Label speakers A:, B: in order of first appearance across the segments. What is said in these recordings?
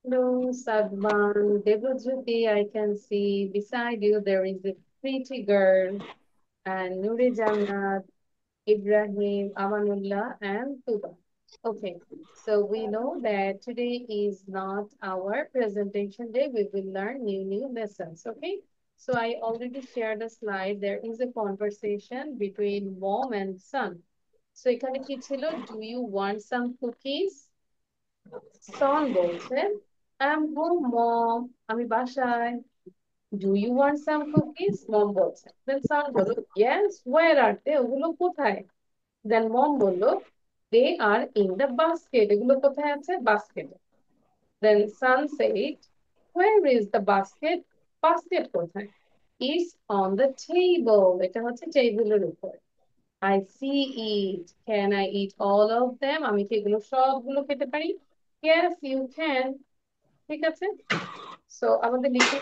A: Hello, Sadban, Debojyoti, I can see beside you there is a pretty girl and Nuri Jannat, Ibrahim, Amanullah, and Tuba. Okay, so we know that today is not our presentation day. We will learn new lessons. Okay, so I already shared a slide. There is a conversation between mom and son. So এখানে কি ছিল? Do you want some cookies? Son বলছে I'm home, mom. আমি বাসায়. Do you want some cookies? Mom বলছে. Then son বলল, yes, where are they? ওগুলো কোথায়? Then mom বলল, they are in the basket. এগুলো কোথায় আছে? Basket. Then son said, where is the basket? Basket কোথায়? It's on the table. এটা হচ্ছে টেবিলের উপর. I see it. Can I eat all of them? আমি কি এগুলো সবগুলো খেতে পারি? Yes, you can. ঠিক আছে? So আমাদের লিখে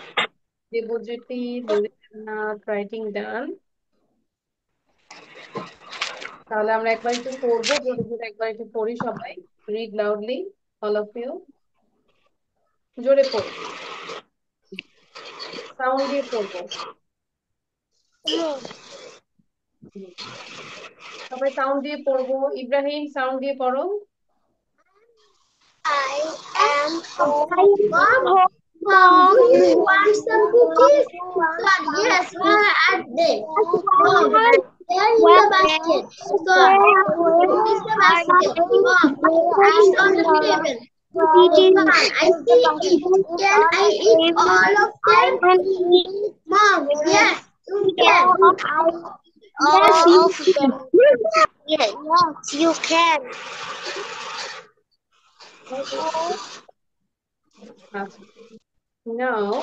A: দেবজ্যোতি, নুরিনাথ, রাইটিং ডান। তাহলে আমরা একবার একটু পড়বো, জোরে জোরে একবার একটু পড়ি সবাই। Read loudly, all of you. জোরে পড়ো, সাউন্ড দিয়ে পড়বো। সবাই সাউন্ড দিয়ে পড়বো। ইব্রাহিম সাউন্ড দিয়ে পড়ো।
B: I am home. Mom, do you want some cookies? Son, yes, where are they? Mom, they're in the basket. Son, where is the basket? Mom, it's on the table. Son, I see it. Can I eat all of them? Mom, yes, you can.
C: Yes, you can.
A: নাও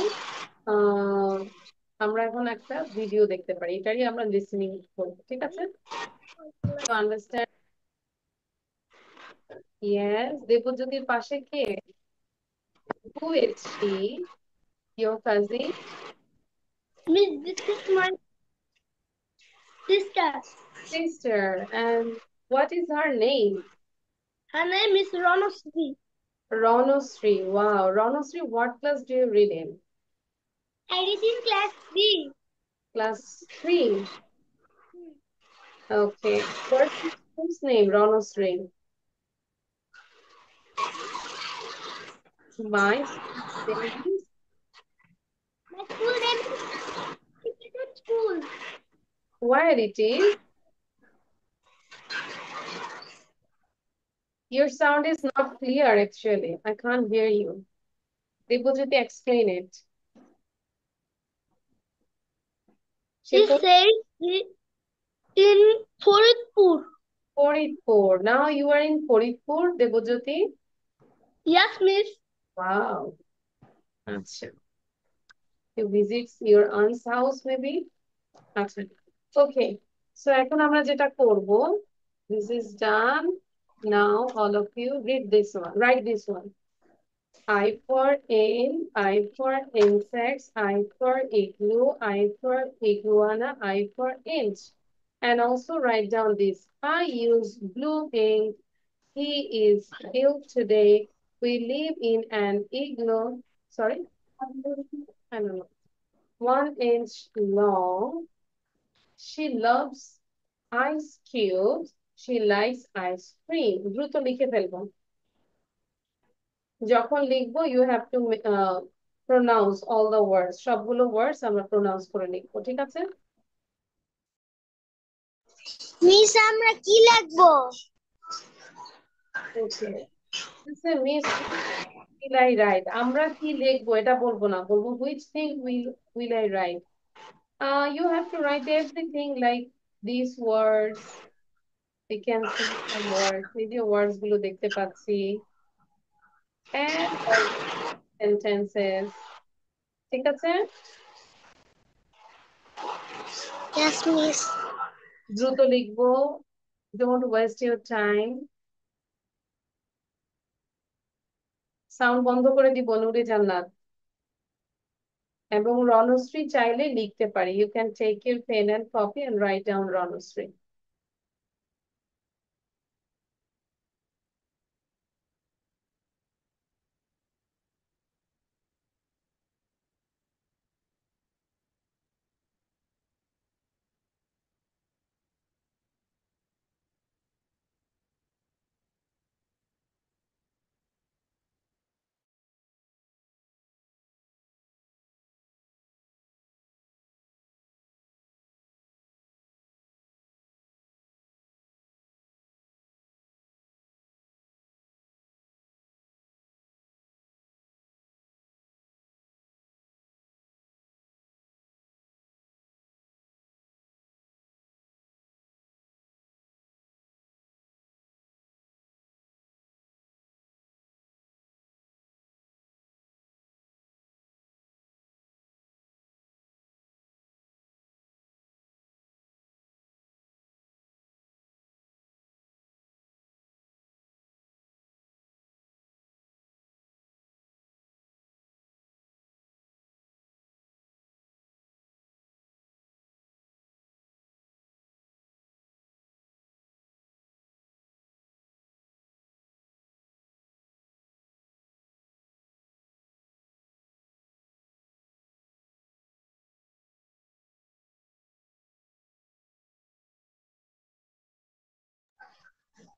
A: আমরা এখন একটা video দেখতে পারি, এটারই আমরা listening করবো, ঠিক আছে? তো আন্ডারস্ট্যান্ড? ইয়েস, দেবজ্যোতির পাশে কে? Who is she? Your cousin?
B: Miss, this is my sister.
A: Sister. And what is her name?
B: Her name is Ronosri.
A: Ronosri. Wow. Ronosri, what class do you read in?
B: I read in class 3.
A: Class 3. Okay. What's your school's name, Ronosri? My school's name is
B: My school name is Secret School.
A: where it is. Your sound is not clear actually. I can't hear you. Debojyoti, explain it.
B: She says in Faridpur.
A: Faridpur. Now you are in Faridpur, Debojyoti?
B: Yes, miss.
A: Wow. Acha. You visit your aunt's house maybe? আচ্ছা, okay, so এখন আমরা যেটা করব, this is done. Now all of you read this one, write this one. I for in, I for insects, I for igloo, I for iguana, I for inch. And also write down this. I use blue ink. He is ill today. We live in an igloo. Sorry, I don't know. 1 inch long. She loves ice cubes. She likes ice cream. দ্রুত লিখে ফেলবো। যখন লিখবো you have to pronounce all the words. সবগুলো words আমরা pronounce করে লিখবো, ঠিক আছে?
C: মিস আমরা কি লিখবো?
A: Okay. Miss, will I write? আমরা কি লিখবো এটা বলবো না, বলবো which thing will I write? You have to write everything like these words. We can see some words. এই যে words গুলো দেখতে পাচ্ছি। And all sentences. ঠিক আছে?
C: Yes, miss.
A: দ্রুত লিখবো। Don't waste your time. Sound বন্ধ করে দিব, নুরে জান্নাত। এবং রণশ্রী চাইলে লিখতে পারি। You can take your pen and copy and write down Ranashri.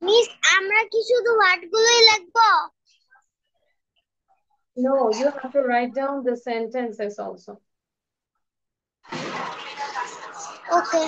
C: Miss আমরা কি শুধু ওয়ার্ডগুলোই লিখবো?
A: No, you have to write down the sentences also.
C: Okay.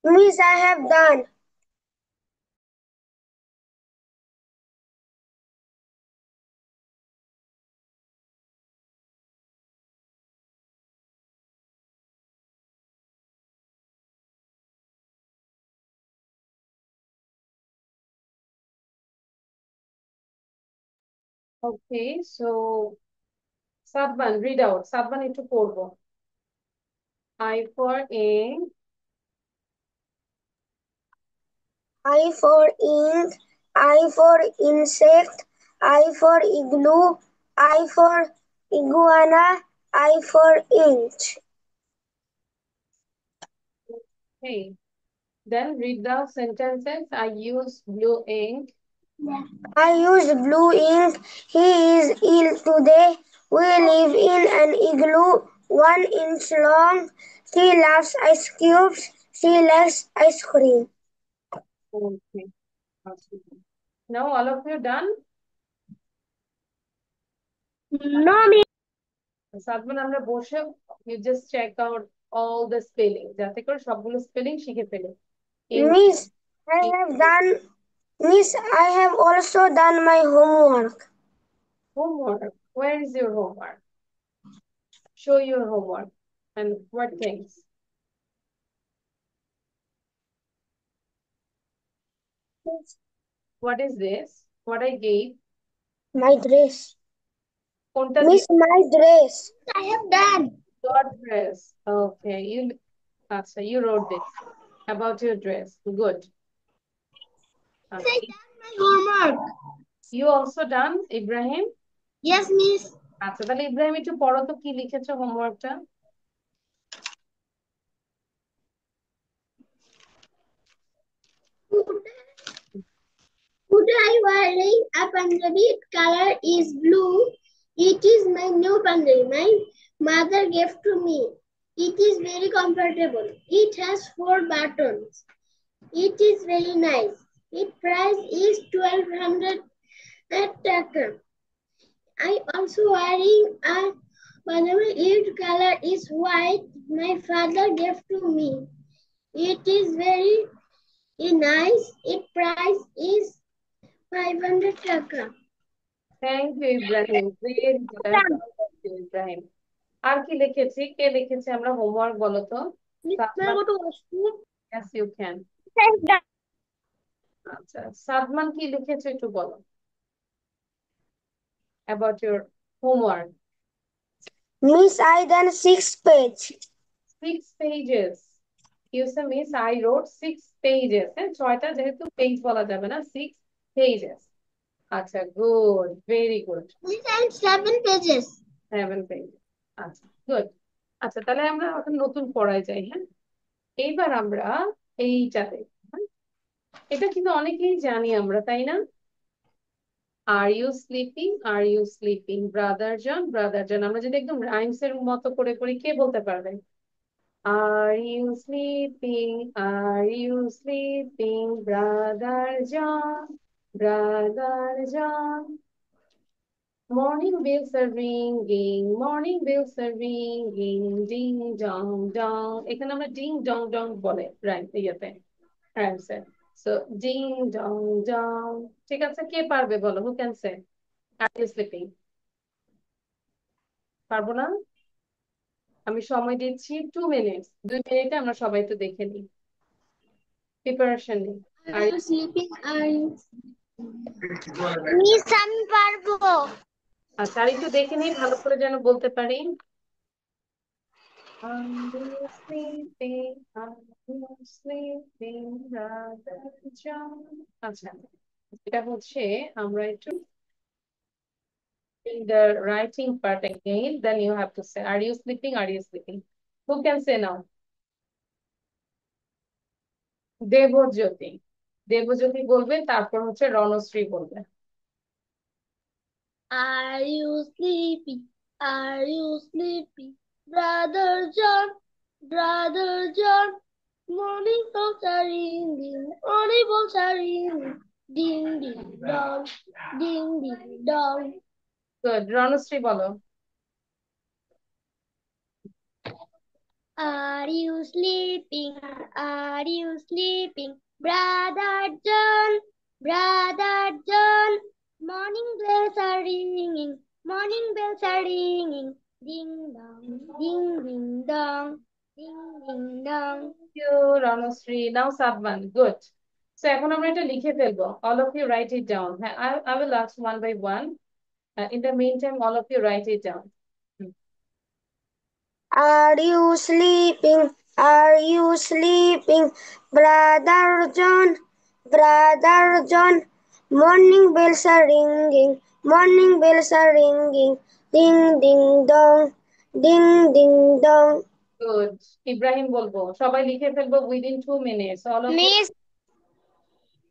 C: Miss, I have done.
A: Okay, so Sadban, read out. Sadban একটু পড়বো। I for ink,
C: I for ink, I for insect, I for igloo, I for iguana, I for inch.
A: okay. Then read the sentences. I use blue ink.
C: I used blue ink. He is ill today. We live in an igloo 1 inch long. She loves ice cubes. She likes ice cream.
A: Okay. Now all of you done?
C: No, miss.
A: Sadman আমরা বসে you just check out all the spelling যাতে করে সবগুলো spelling শিখে ফেলে।
C: Miss, I have done. Miss, I have also done my homework.
A: Homework. Where is your homework? Show your homework. And what things? What is this? What I gave?
C: My dress.
A: কোনটা
C: Miss, my dress. I have done.
A: your dress. Okay, you wrote this about your dress. Good.
C: I done my homework.
A: You also done, Ibrahim?
C: Yes, miss.
A: আচ্ছা তাহলে ইব্রাহিম একটু পড়ো তো কি লিখেছো হোমওয়ার্কটা।
C: Today I wearing a Punjabi. Color is blue. It is my new Punjabi. My mother gave to me. It is very comfortable. It has 4 buttons. It is very nice. Its price is 1200 taka. I also wearing a Punjabi. Its color is white. My father gave to me. It is very nice. Its price is 500 taka.
A: Thank you Ibrahim, very good, I am proud of you Ibrahim. আর কি লিখেছি, কে লিখেছে আমরা homework বলো তো। Sadman, yes you can। আচ্ছা সাদমান কি লিখেছো একটু বলো about your homework।
C: Miss, I done 6 page.
A: 6 pages। You say miss I wrote 6 pages, হ্যাঁ 6টা যেহেতু পেজ বলা যাবে না, 6 pages। আচ্ছা good, very good.
C: Miss, I 7 pages.
A: 7 pages। আচ্ছা গুড। আচ্ছা তাহলে আমরা এখন নতুন পড়ায় যাই, হ্যাঁ। এইবার আমরা এইটাতে, হ্যাঁ? এটা কিন্তু অনেকেই জানি আমরা, তাই না? Are you sleeping, are you sleeping, brother John, brother John. আমরা যদি একদম রাইমস এর মতো করে করি, কে বলতে পারবে? Are you sleeping, are you sleeping, brother John, brother John. Morning bells are ringing, morning bells are ringing, ding dong dong. এখানে আমরা ding dong dong বলে rhymes so ding dong dong. ঠিক আছে, কে পারবে বলো? Who can say? Are you sleeping? পারবো না? আমি সময় দিচ্ছি 2 মিনিট। 2 মিনিটে আমরা সবাই একটু দেখে নিই, প্রিপারেশন নিই।
C: Are you sleeping? Are you? Miss, আমি পারবো।
A: আচ্ছা, আর একটু দেখে নিই ভালো করে যেন বলতে পারি। Are you sleeping? Are you sleeping, brother John? আচ্ছা, এটা হচ্ছে আমরা একটু in the writing part again, then you have to say, are you sleeping? Are you sleeping? Who can say now? Debjyoti. Debjyoti বলবে, তারপর হচ্ছে রণশ্রী বলবে।
C: Are you sleeping? Are you sleeping? Brother John, Brother John. Morning bells are ringing, morning bells are ringing. Ding ding dong, ding ding dong.
A: Good. রণশ্রী বলো।
C: Are you sleeping? Are you sleeping? Brother John, Brother John. Morning bells are ringing, morning bells are ringing. Ding dong, ding ding dong, ding ding dong.
A: Thank you, রণশ্রী। Now Sadban. Good. So এখন আমরা এটা লিখে ফেলবো। All of you write it down. হ্যাঁ, I will ask one by one. In the meantime, all of you write it down.
B: Are you sleeping? Are you sleeping? Brother John, Brother John. Morning bells are ringing, morning bells are ringing. Ding ding dong, ding ding dong.
A: Good. Ibrahim বলবো। সবাই লিখে ফেলবো within 2 minutes. All of you.
C: Miss,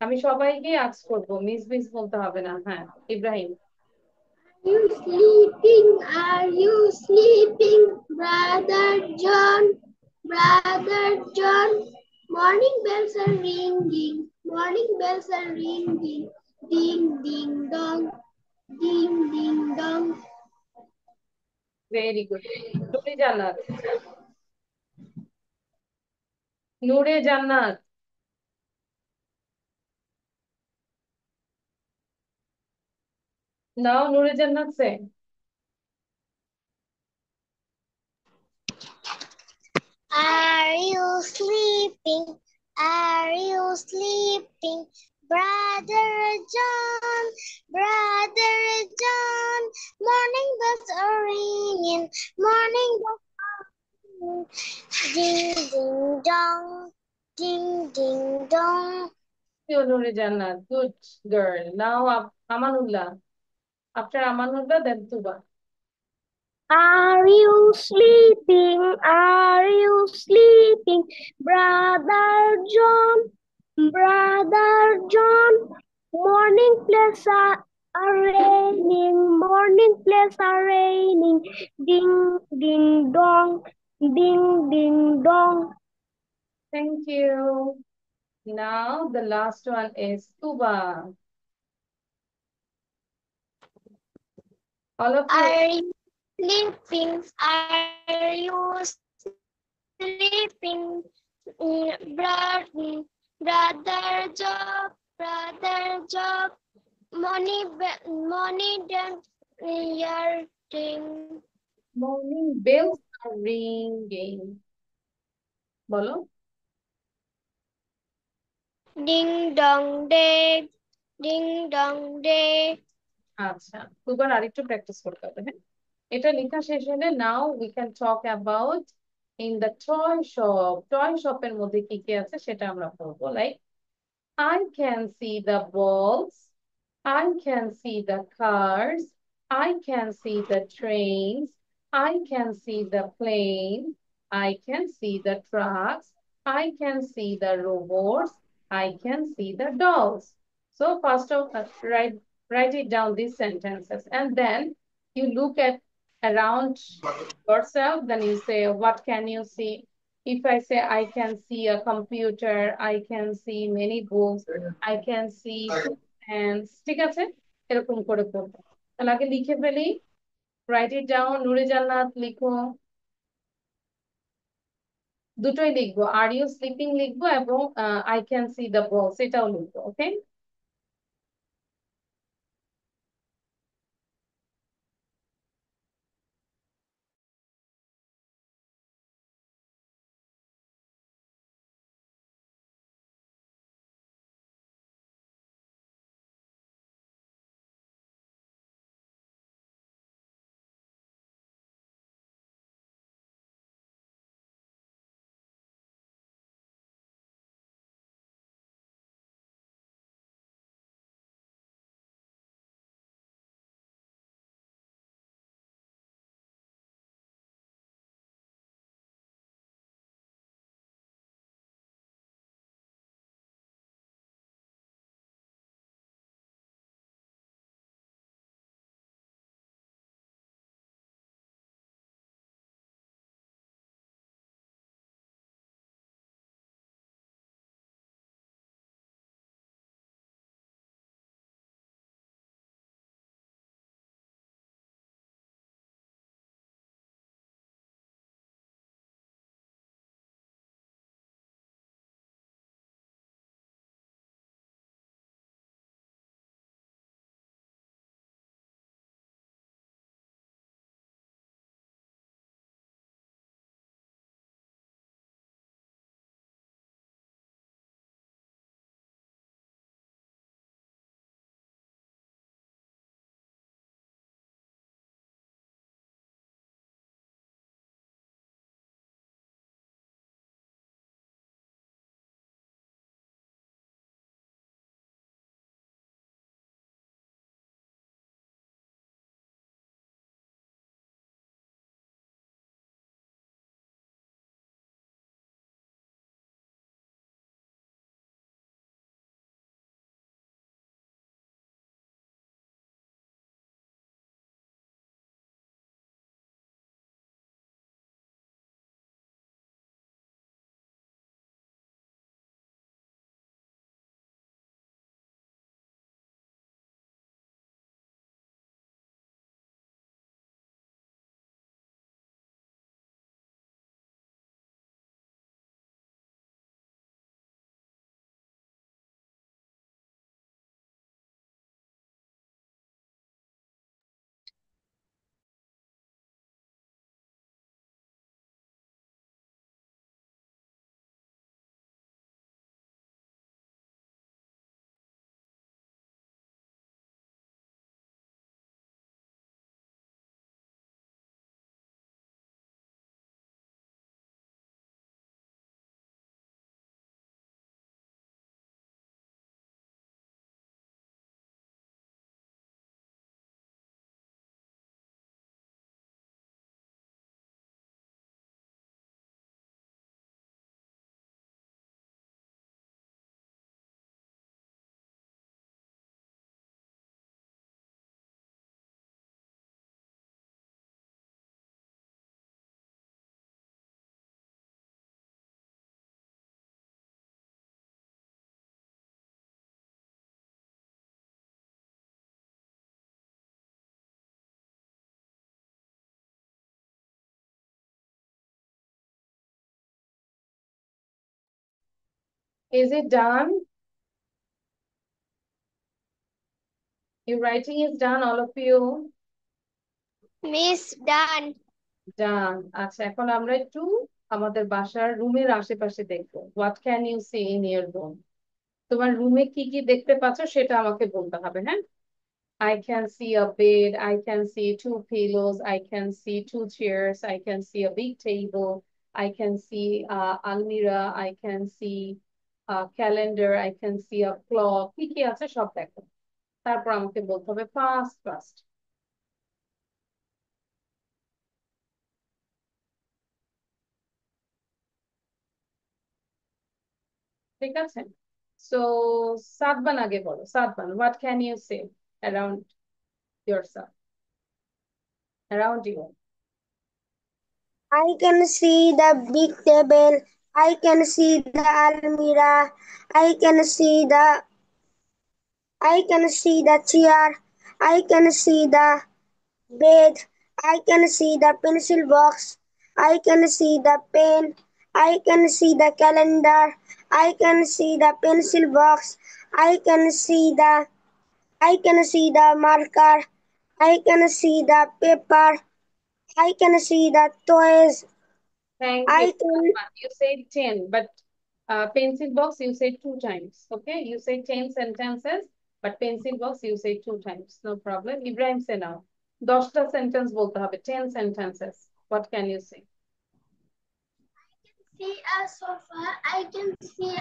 A: আমি সবাইকে ask করবো, miss miss বলতে হবে না। হ্যাঁ, Ibrahim.
C: are you sleeping? Are you sleeping? Brother John, Brother John. Morning bells are ringing, morning bells are ringing. Ding ding dong, ding ding dong.
A: Very good. Nure Jannat. Nure জান্নাত। নাও নূরে জান্নাত সে।
C: Are you sleeping? Are you sleeping? Brother John, Brother John. Morning bells are ringing, morning bells are ringing. Ding ding dong, ding ding dong.
A: Nure Jannat. Good girl. Now Amanullah. After Amanullah then Tuba.
B: Are you sleeping? Are you sleeping? Brother John, Brother John. Morning plays are raining, morning plays are raining. Ding ding dong, ding ding dong.
A: Thank you. Now the last one is tuba. All of you.
C: Are you sleeping? Are you sleeping? Brother Job, Brother Job. Money don't your ding.
A: Morning bells are ringing. বলো।
C: Ding dong day, ding dong day.
A: আচ্ছা, তুবার আরেকটু practice করতে হবে। হ্যাঁ, এটা লেখা শেষ হলে now we can talk about in the toy shop. Toy শপের মধ্যে কি কি আছে সেটা আমরা বলবো। Like I can see the balls, I can see the cars, I can see the trains, I can see the plane, I can see the trucks, I can see the robots, I can see the dolls. So first of write it down these sentences, and then you look at around yourself, then you say what can you see. If I say I can see a computer, I can see many books, I can see two hands, ঠিক আছে? এরকম করে পড়বো। তাহলে আগে লিখে ফেলি। Right it down. নূরে জান্নাত লিখো। দুটোই লিখবো, আর ইউ স্লিপিং লিখবো এবং I can see the ball সেটাও লিখবো। ওকে। Is it done? Your writing is done, all of you?
B: Miss, done.
A: Done. আচ্ছা, এখন আমরা একটু আমাদের বাসার রুমের আশেপাশে দেখবো। What can you see in your room? তোমার রুমে কি কি দেখতে পাচ্ছ সেটা আমাকে বলতে হবে, হ্যাঁ? I can see a bed, I can see two pillows, I can see two chairs, I can see a big table, I can see almirah, I can see a calendar, I can see a clock. কি কি আছে সব দেখো। তারপর আমাকে বলতে হবে fast fast. ঠিক আছে? So সাদবান আগে বলো। সাদবান, what can you say around yourself, around you?
B: I can see the big table. I can see the almirah. I can see the I can see the chair. I can see the bed. I can see the pencil box. I can see the pen. I can see the calendar. I can see the pencil box. I can see the I can see the marker. I can see the paper. I can see the toys.
A: Thank you.
B: I can
A: You said 10, but pencil box you said 2 times. Okay, you said 10 sentences, but pencil box you said 2 times. No problem. Ibrahim say now. 10টা sentence বলতে হবে, 10 sentences. What can you say?
C: See a sofa, I can see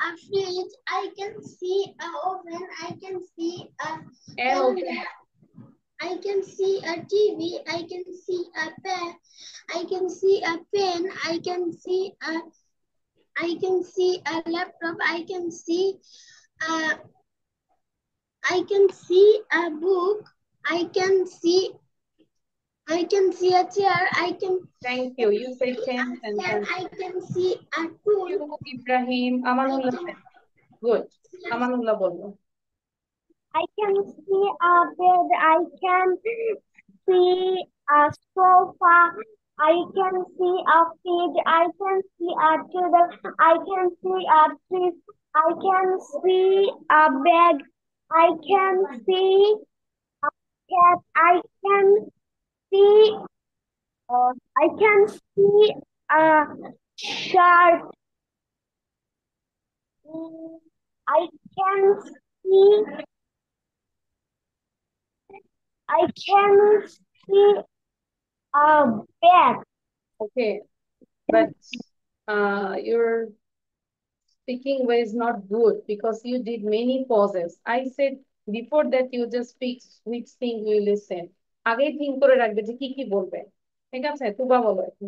C: a fridge, I can see a oven, I can see a calendar, I can see a TV, I can see a pen, I can see a pen, I can see a laptop, I can see a book, I can see a chair,
A: Thank you. You say 10 sentences.
C: I can see a tool.
A: You, Ibrahim, Amanullah say. Good. Amanullah বলবো।
B: I can see a bed. I can see a sofa. I can see a fridge. I can see a table. I can see a tree. I can see a bag. I can see a cat. See. I can see a shark. I can see. I can see a bag.
A: Okay, but your speaking way is not good because you did many pauses. I said before that you just speak which thing you listen. আগেই think করে রাখবে যে কি কি বলবে। ঠিক আছে, তুবা বলো এখন।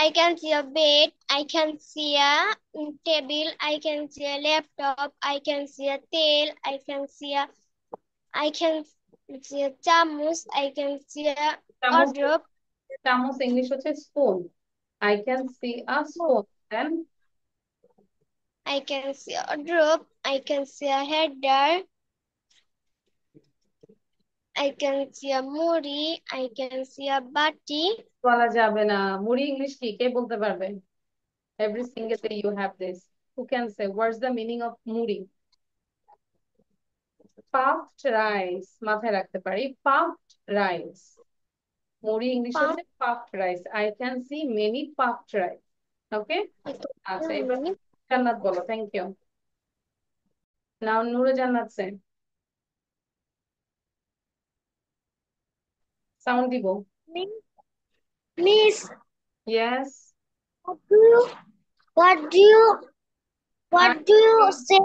C: I can see a bed, I can see a table, I can see a laptop, I can see a tail, I can see a chamus, I can see a
A: চামচ
C: wardrobe,
A: চামচ ইংলিশ হচ্ছে spoon. I can see a spoon. Then
C: I can see a wardrobe, I can see a header, I can see a muri, I can see a bati.
A: বলা যাবে না। মুড়ি English কি কে বলতে পারবে? Every single day you have this. Who can say what's the meaning of মুড়ি? Puffed rice মাথায় রাখতে পারি। Puffed rice. মুড়ি ইংলিশ হচ্ছে puffed rice. I can see many puffed rice. Okay? আচ্ছা, এবার জান্নাত বলো। Thank you. Now নূরে জান্নাত say. Sound দিব।
B: Miss,
A: Yes.
B: what do you what do you what do you say?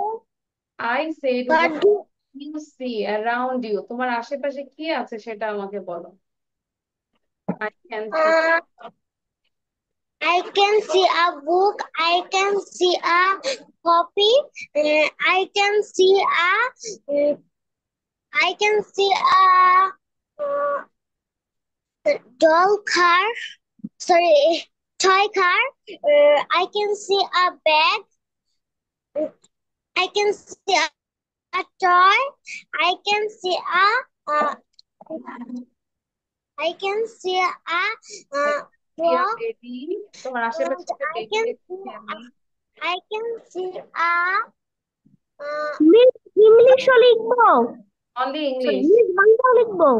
A: I said
B: What
A: what
B: do
A: you see around you. তোমার আশেপাশে কি আছে সেটা আমাকে বলো। I can see.
B: I can see a book. I can see a copy. I can see a I can see a doll car. Sorry, toy car. I can see a bag. I can see a toy. I can see uh, I can see a
A: Dear
B: box.
A: baby, তোমার আশেপাশে একটা
B: I
A: baby
B: can
A: দেখছি
B: see
A: আমি।
B: I can see a Miss English লিখবো।
A: Only
B: Sorry,
A: English.
B: Miss Bangla লিখবো।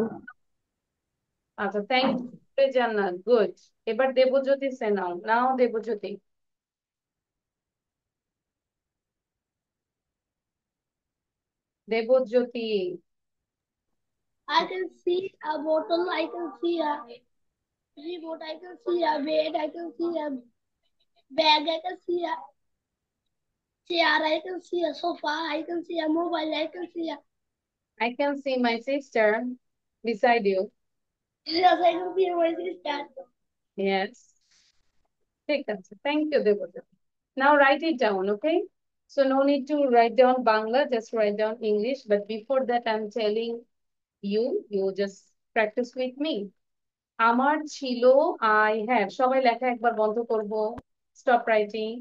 A: আচ্ছা, thank you জান্নাত। Good. এবার দেবজ্যোতি সে নাও। নাও Debjyoti. Debjyoti.
C: I can see a bottle, I can see a remote, I can see a bed, I can see a bag, I can see a chair, I can see a sofa, I can see a mobile, I can see a
A: I can see my sister beside you.
C: yes, I can see my sister.
A: Yes. ঠিক আছে, thank you Debjyoti. Now write it down, okay? So no need to write down Bangla, just write down English. But before that, I'm telling you, you just practice with me. আমার ছিল, I had. সবাই লেখা একবার বন্ধ করব। Stop writing.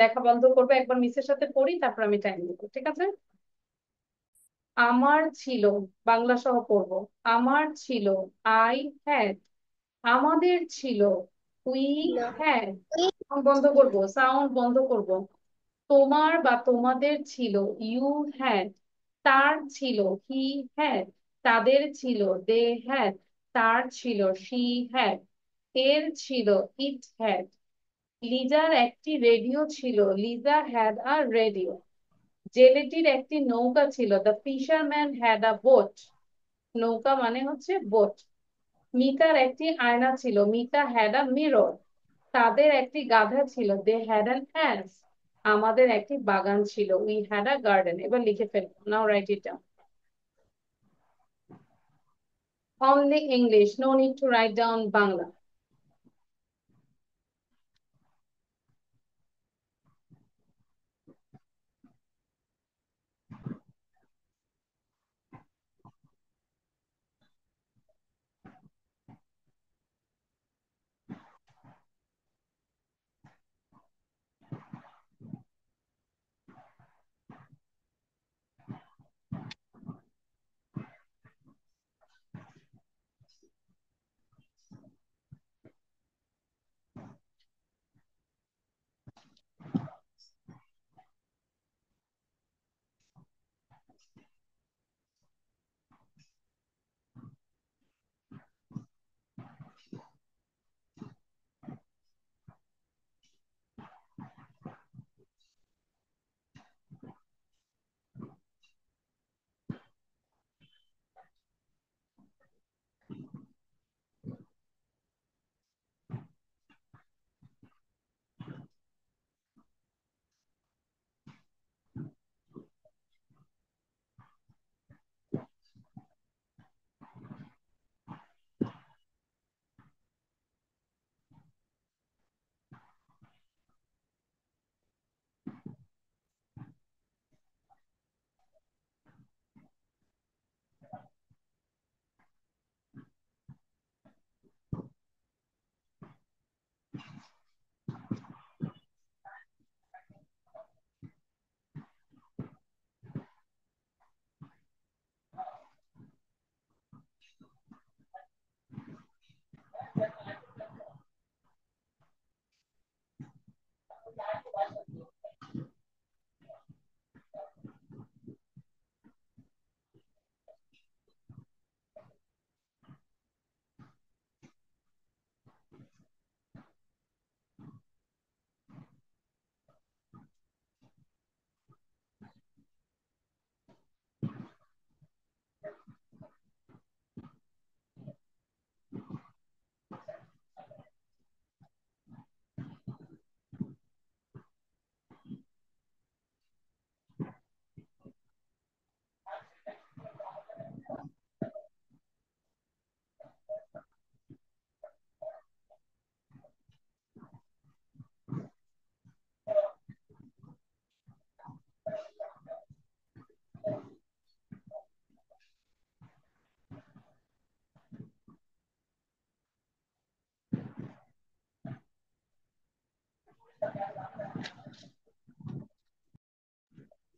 A: লেখা বন্ধ করবো, একবার মিসের সাথে পড়ি, তারপর আমি টাইম দেবো। ঠিক আছে? আমার ছিল, বাংলা সহ পড়বো। আমার ছিল, আই হ্যাড। আমাদের ছিল, উই হ্যাড। বন্ধ করব, সাউন্ড বন্ধ করব। তোমার বা তোমাদের ছিল, ইউ হ্যাড। তার ছিল, হি হ্যাড। তাদের ছিল, দে হ্যাড। তার ছিল, শি হ্যাড। এর ছিল, ইট হ্যাড। লিজার একটি রেডিও ছিল, লিজা হ্যাড আ রেডিও। জেলেটির একটি নৌকা ছিল, the fisherman had a boat. নৌকা মানে হচ্ছে বোট। মিকার একটি আয়না ছিল, মিকা হ্যাড আ মিরর। তাদের একটি গাধা ছিল, দে হ্যাড অ্যান অ্যাস। আমাদের একটি বাগান ছিল, উই হ্যাড আ গার্ডেন। এবার লিখে ফেলবো, now write it down. Only English, no need to write down Bangla.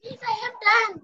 C: Yes, I have done.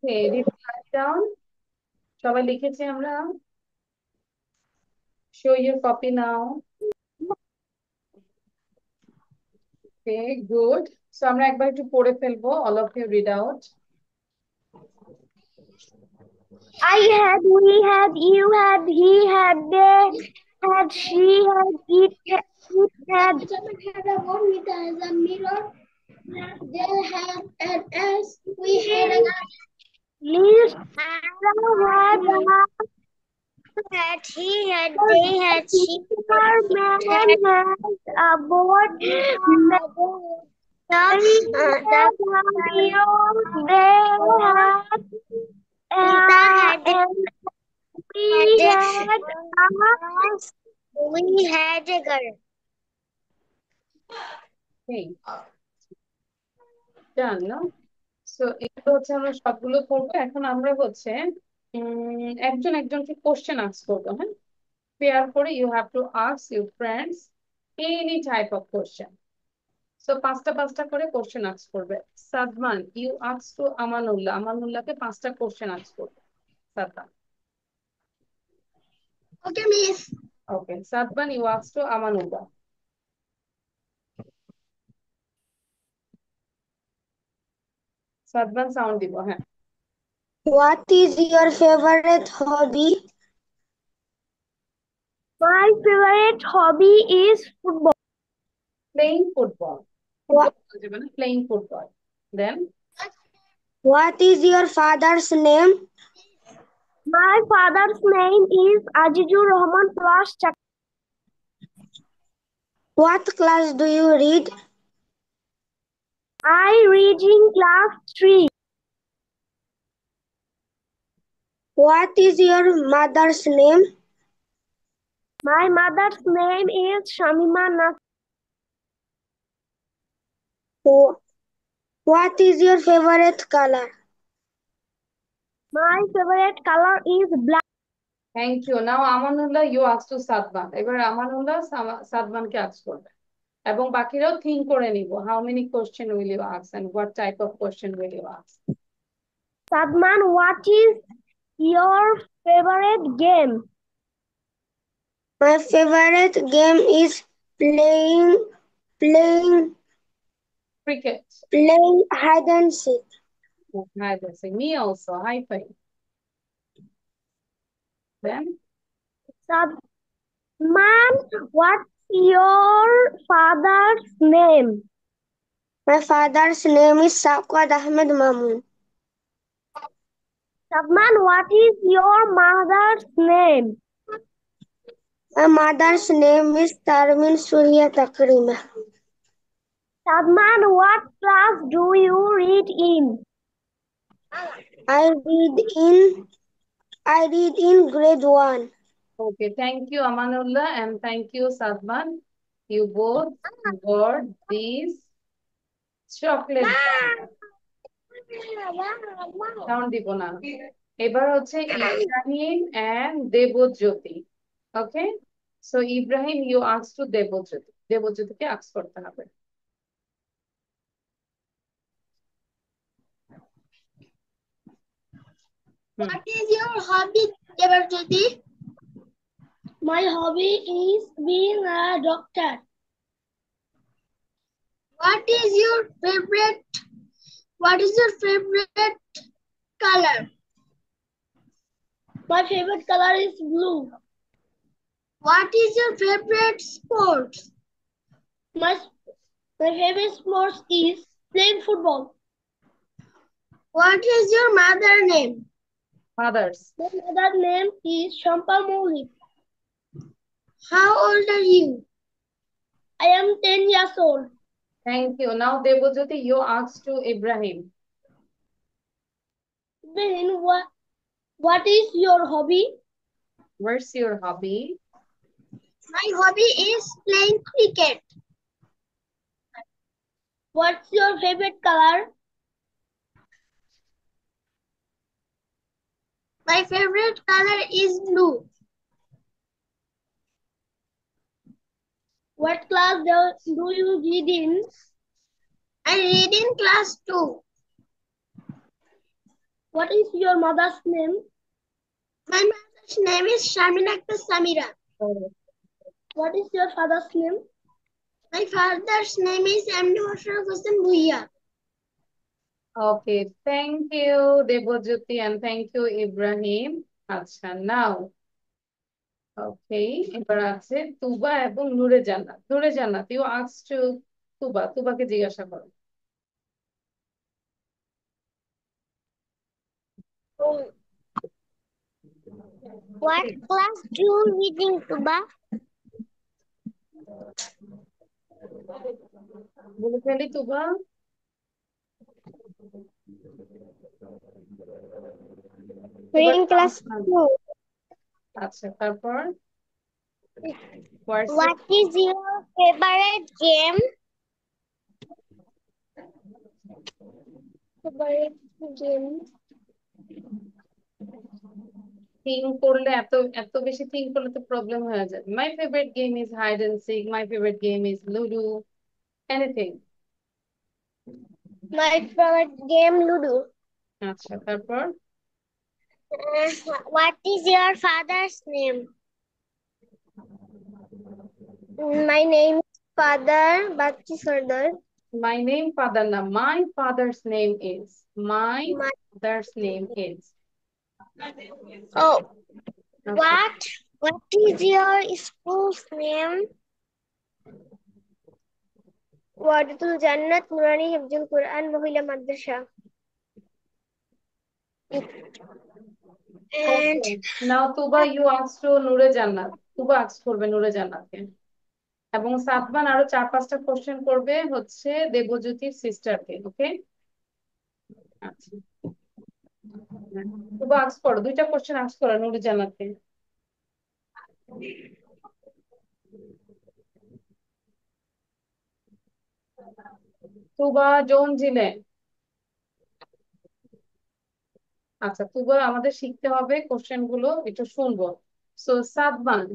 A: Okay, did you write down? সবাই লিখেছি আমরা? Show your copy now. Okay, good. So আমরা একবার একটু পড়ে ফেলবো. All of you read out.
B: I had, we had, you had, he had, they had, she had, it had,
C: Gentleman had a monitor as a mirror. They had an S. We had a
B: Liz had, he had, they had, she had, man had, a boat, they had, we had a girl.
A: Okay. Done, no? So এগুলো হচ্ছে আমরা সবগুলো করবো। এখন আমরা হচ্ছে একজন একজনকে কোশ্চেন আস্ক করবো, হ্যাঁ? পেয়ার করে you have to ask your friends any type of question. So পাঁচটা পাঁচটা করে কোশ্চেন আস্ক করবে। Sadman, you ask to Amanullah, আমানুল্লাহকে পাঁচটা কোশ্চেন আস্ক করবে। Sadman.
C: Okay, miss.
A: Okay, Sadban, you ask to Amanulla. Sadban sound দিব, হ্যাঁ।
B: What is your favorite hobby? My favorite hobby is football.
A: Playing football.
B: What?
A: Playing football. Then?
B: What is your father's name? My father's name is Ajizur Rahman Plus Chak. What class do you read? I read in class 3. What is your mother's name? My mother's name is Shamima Nas. What is your favorite color? My favorite color is black.
A: Thank you. Now Amanullah, you ask to Sadban. এবার Amanullah সাদমানকে ask করবে। এবং বাকিরাও think করে নিব। How many question will you ask and what type of question will you ask?
B: Sadman, what is your favorite game? My favorite game is playing
A: Cricket.
B: hide and seek.
A: Hi, that's me also. High five. Then?
B: Sadman, what's your father's name? My father's name is Saqad Ahmed Mamoon. Sadman, what is your mother's name? My mother's name is Tarmin Surya Takrima. Sadman, what class do you read in? I read in grade 1.
A: Okay, thank you, Amanullah, and thank you, Sadman. You both got these chocolate. Sound দিব না। এবার হচ্ছে Ibrahim and Debjyoti. Okay? So Ibrahim, you ask to Debjyoti. দেবজ্যোতিকে ask করতে হবে।
C: What is your hobby, Debarjyoti? My hobby is being a doctor. What is your favorite color? My favorite color is blue. What is your favorite sport? My favorite sport is playing football. What is your mother's name?
A: Fathers.
C: My mother's name is Shampa Maulik. How old are you? I am 10 years old.
A: Thank you. Now Debojyoti, you ask to Ibrahim.
C: Then what is your hobby?
A: What's your hobby?
C: My hobby is playing cricket. What's your favorite color? My favorite color is blue. What class do you read in? I read in class 2. What is your mother's name? My mother's name is Shamina Akhtar Samira. What is your father's name? My father's name is MD Musharraf Hossain Bhuiya.
A: Okay, thank you, Debojyoti, and thank you, Ibrahim. আচ্ছা, now, okay, এবার আছে তুবা এবং নূরে জান্নাত। নূরে জান্নাত, you asked to তুবা, তুবাকে জিজ্ঞাসা করো।
B: What class do you read in Tuba?
A: বলে ফেলি তুবা।
B: Reading class 2.
A: আচ্ছা, তারপর
B: What is your favorite game? Favorite game.
A: Think করলে এত এত বেশি থিঙ্ক করলে তো প্রবলেম হয়ে যায়। My favourite game is hide and seek, my favourite game is ludo, anything.
B: My favorite game Ludo.
A: আচ্ছা, তারপর
B: What is your father's name? My name is Father Bachchi Sardar.
A: my name father না, my father's name is, my
B: My,
A: father's name is।
B: oh,
A: আচ্ছা,
B: what is your school's name? Wadatul Jannat Nurani Hifzul Quran Mahila Madrasa. And
A: okay, now Tuba you ask to নূরে জান্নাত। তুবা ask করবে নূরে জান্নাতকে, এবং সাতবান আরো 4-5টা question করবে হচ্ছে দেবজ্যোতির সিস্টারকে। ওকে, আচ্ছা, তুবা ask করো, 2টা কোশ্চেন ask করো নূরে জান্নাতকে। তুবা জোন জিলে। আচ্ছা, তুবা আমাদের শিখতে হবে কোশ্চেন গুলো, একটু শুনবো। So Sadman,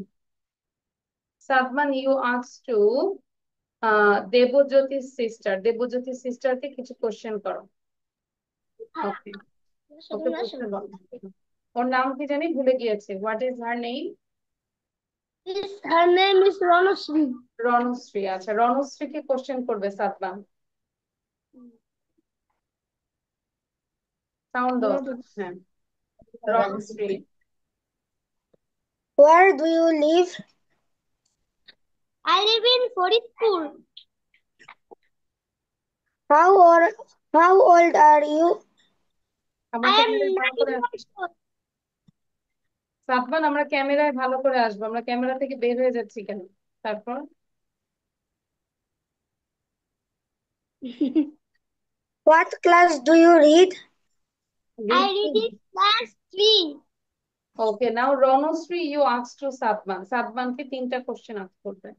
A: Sadman you ask to দেবজ্যোতির সিস্টার, দেবজ্যোতির সিস্টারকে কিছু কোশ্চেন করো। ওকে, ওকে বুঝতে পারো। ওর নাম কি জানি ভুলে গিয়েছে, what is her name?
C: Her name is Ronasri.
A: রণশ্রী। আচ্ছা, রণশ্রীকে কোশ্চেন করবে সাদমান। সাউন্ড দাও। হ্যাঁ, রণশ্রী।
B: where do you live?
C: I live in Faridpur.
B: How old are you?
A: আমরা
C: I am
A: ক্যামেরায় ভালো করে
C: 9
A: আসবো।
C: months old.
A: সাদমান, আমরা ক্যামেরায় ভালো করে আসবো, আমরা ক্যামেরা থেকে বের হয়ে যাচ্ছি কেন? তারপর
B: What class do you read?
C: I read in class 3.
A: Okay, now Ranashri you ask to Sadman, সাদমানকে 3টা কোশ্চেন আস্ক করবে।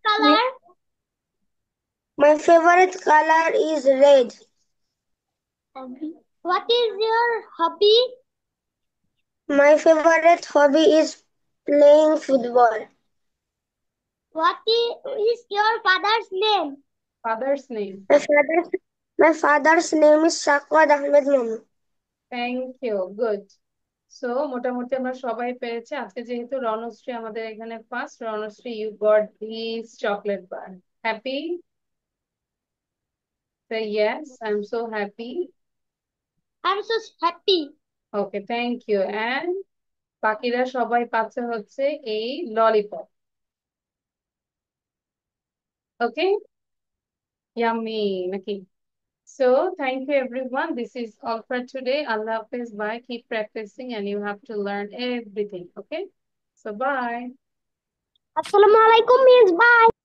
C: Color?
B: My favorite color is red.
C: What is your hobby?
B: My favorite hobby is playing football.
C: What is your father's name?
A: Father's name?
B: My father's name is Sakwad Ahmed Mamu.
A: Thank you, good. So মোটামুটি আমরা সবাই পেরেছি। আজকে যেহেতু রণশ্রী আমাদের এখানে first, Ranashri you got this chocolate bar. Happy? Say yes, I am so happy.
C: I'm so happy.
A: Okay, thank you. And বাকিরা সবাই পাচ্ছে হচ্ছে এই ললিপপ। ওকে, ইয়াম্মি নাকি? So thank you everyone. This is all for today. Allah Hafiz. Bye. Keep practicing and you have to learn everything. Okay. So bye.
B: Assalamualaikum means bye.